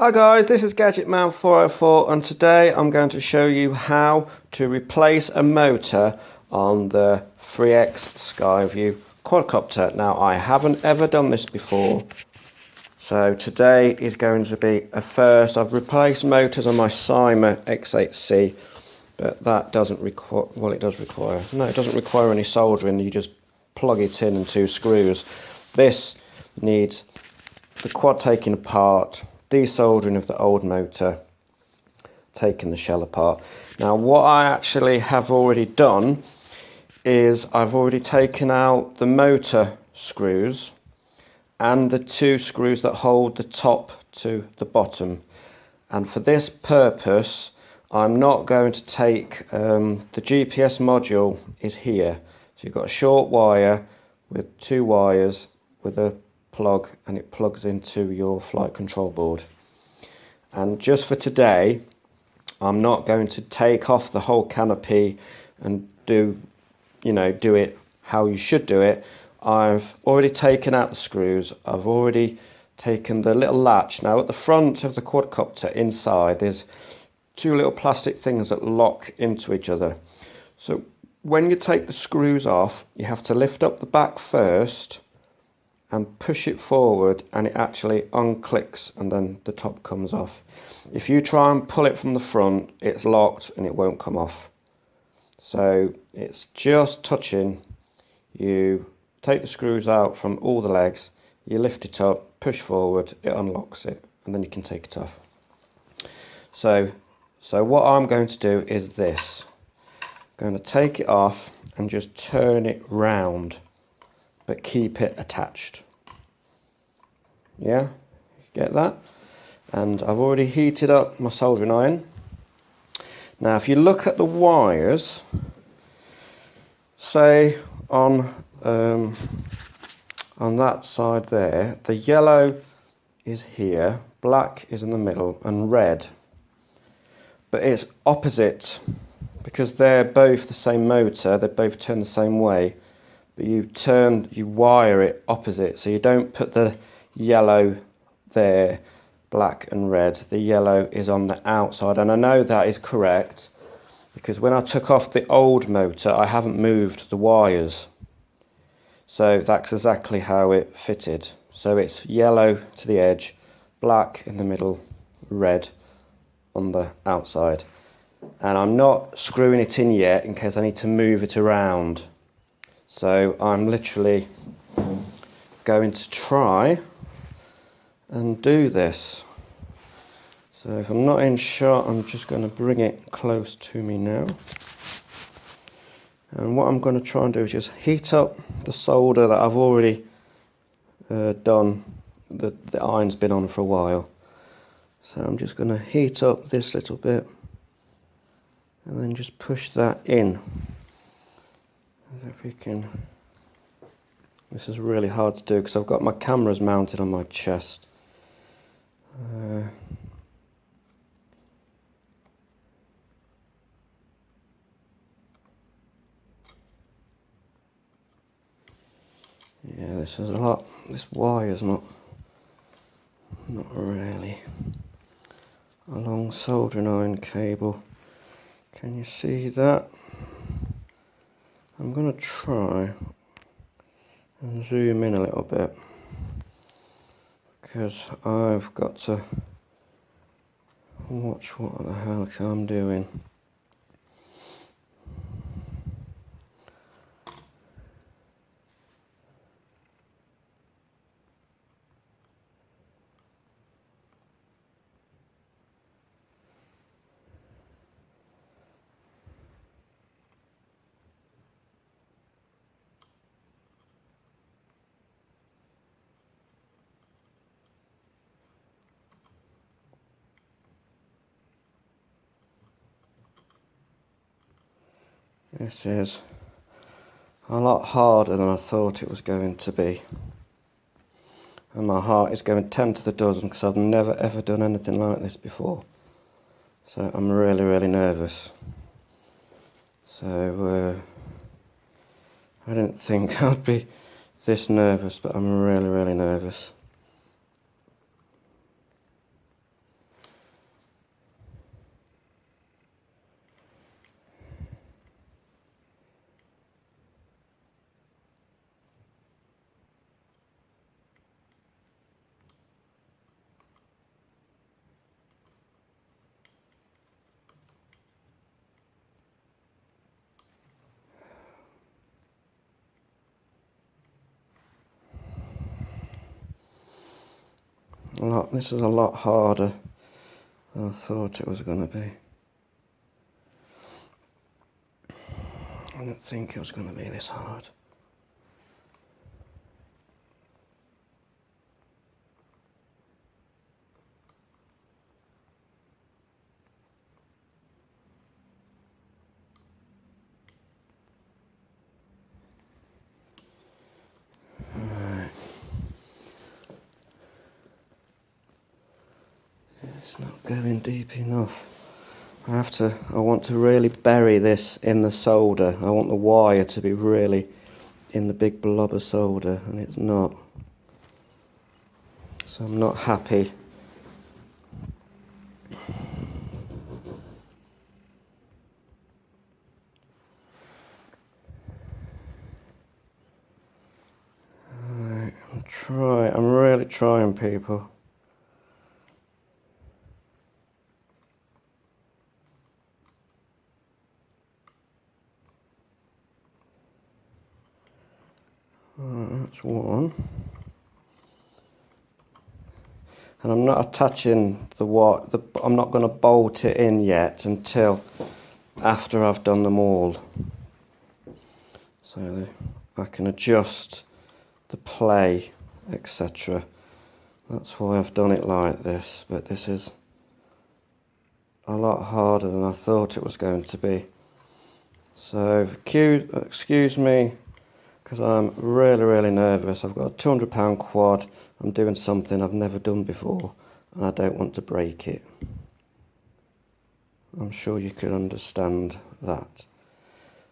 Hi guys, this is Gadget Man 404 and today I'm going to show you how to replace a motor on the FreeX Skyview quadcopter. Now I haven't ever done this before, so today is going to be a first. I've replaced motors on my Cyma X8C, but that doesn't require, well it does require, no it doesn't require any soldering, you just plug it in and 2 screws. This needs the quad taken apart, desoldering of the old motor, taking the shell apart. Now what I actually have already done is I've already taken out the motor screws and the 2 screws that hold the top to the bottom, and for this purpose I'm not going to take the GPS module is here, so you've got a short wire with 2 wires with a plug, and it plugs into your flight control board. And just for today I'm not going to take off the whole canopy and do it how you should do it. I've already taken out the screws, I've already taken the little latch. Now at the front of the quadcopter inside there's 2 little plastic things that lock into each other. So when you take the screws off, you have to lift up the back first and push it forward, and it actually unclicks and then the top comes off. If you try and pull it from the front, it's locked and it won't come off. So it's just touching. You take the screws out from all the legs, you lift it up, push forward, it unlocks it, and then you can take it off. So what I'm going to do is this. I'm going to take it off and just turn it round, but keep it attached. Yeah, get that? And I've already heated up my soldering iron. Now if you look at the wires, say on that side there, the yellow is here, black is in the middle, and red. But it's opposite, because they're both the same motor, they both turn the same way. But you wire it opposite, so you don't put the yellow there, black and red. The yellow is on the outside, and I know that is correct because when I took off the old motor I haven't moved the wires, so that's exactly how it fitted. So it's yellow to the edge, black in the middle, red on the outside. And I'm not screwing it in yet in case I need to move it around. So I'm literally going to try and do this. So if I'm not in shot, I'm just going to bring it close to me now. And what I'm going to try and do is just heat up the solder that I've already done. The iron's been on for a while. So I'm just going to heat up this little bit and then just push that in. If we can, this is really hard to do because I've got my cameras mounted on my chest. Yeah, this is a lot. This wire is not really a long soldering iron cable. Can you see that? I'm going to try and zoom in a little bit because I've got to watch what the hell I'm doing. This is a lot harder than I thought it was going to be. And my heart is going 10 to the dozen because I've never ever done anything like this before. So I'm really nervous. So I didn't think I'd be this nervous, but I'm really nervous. This is a lot harder than I thought it was going to be. I didn't think it was going to be this hard. It's not going deep enough. I want to really bury this in the solder. I want the wire to be really in the big blob of solder, and it's not. So I'm not happy. Alright, I'm really trying, people. That's one. And I'm not attaching I'm not going to bolt it in yet until after I've done them all. So I can adjust the play, etc. That's why I've done it like this, but this is a lot harder than I thought it was going to be. So excuse me, because I'm really nervous. I've got a £200 quad. I'm doing something I've never done before, and I don't want to break it. I'm sure you can understand that.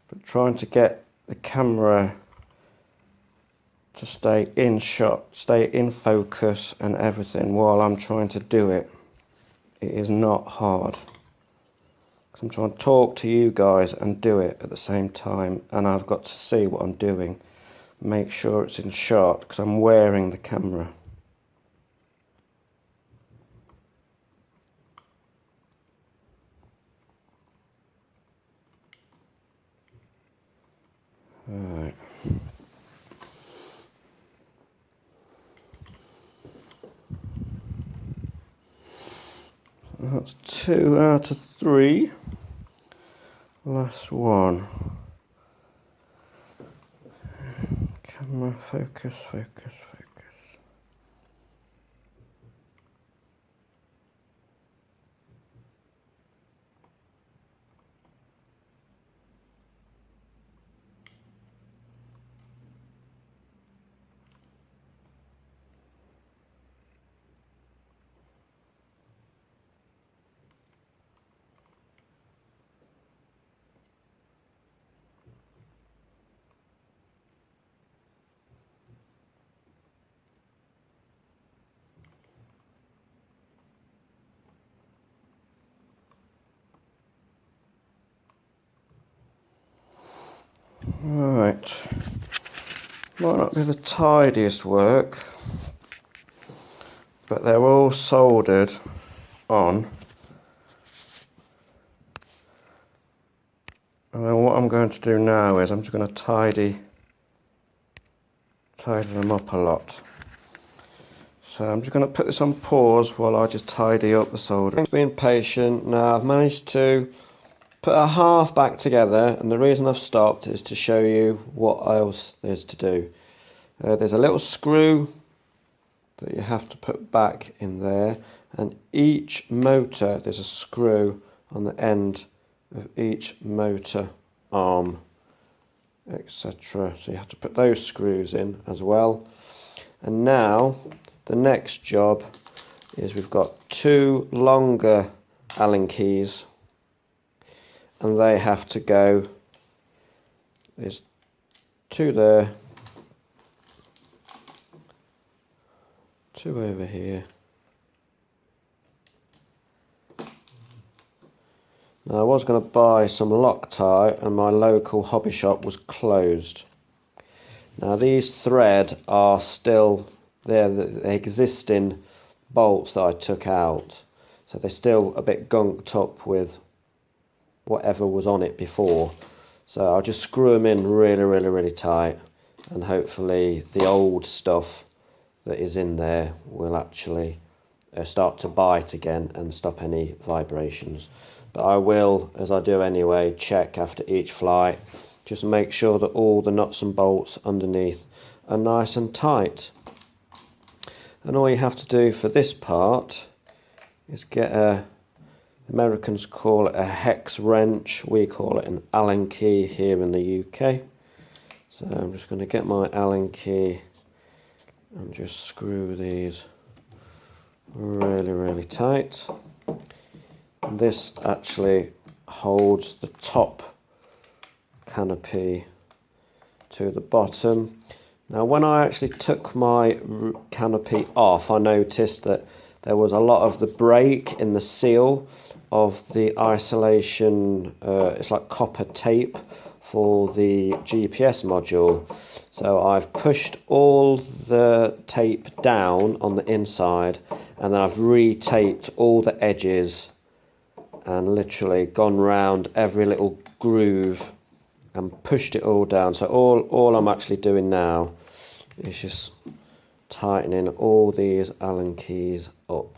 But trying to get the camera to stay in shot, stay in focus and everything while I'm trying to do it, it is not hard. Because I'm trying to talk to you guys and do it at the same time, and I've got to see what I'm doing. Make sure it's in shot because I'm wearing the camera. Alright. That's 2 out of 3. Last one. Camera, focus. Right, might not be the tidiest work, but they're all soldered on. And then what I'm going to do now is I'm just going to tidy them up a lot. So I'm just going to put this on pause while I just tidy up the solder. Thanks for being patient. Now I've managed to put a half back together, and the reason I've stopped is to show you what else there's to do. There's a little screw that you have to put back in there, and each motor, there's a screw on the end of each motor arm, etc. So you have to put those screws in as well. And now the next job is we've got 2 longer Allen keys, and they have to go, there's 2 there, 2 over here. Now I was going to buy some Loctite, and my local hobby shop was closed. Now these thread are still there, the existing bolts that I took out, so they're still a bit gunked up with whatever was on it before. So I'll just screw them in really tight, and hopefully the old stuff that is in there will actually start to bite again and stop any vibrations. But I will, as I do anyway, check after each flight, just make sure that all the nuts and bolts underneath are nice and tight. And all you have to do for this part is get Americans call it a hex wrench, we call it an Allen key here in the UK. So I'm just going to get my Allen key and just screw these really tight. And this actually holds the top canopy to the bottom. Now when I actually took my canopy off, I noticed that there was a lot of the break in the seal of the isolation, it's like copper tape for the GPS module. So I've pushed all the tape down on the inside, and then I've re-taped all the edges and literally gone round every little groove and pushed it all down. So all I'm actually doing now is just tightening all these Allen keys up,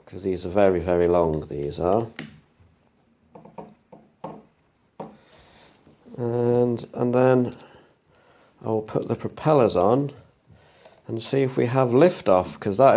because these are very long, these are. And then I'll put the propellers on and see if we have liftoff, because that is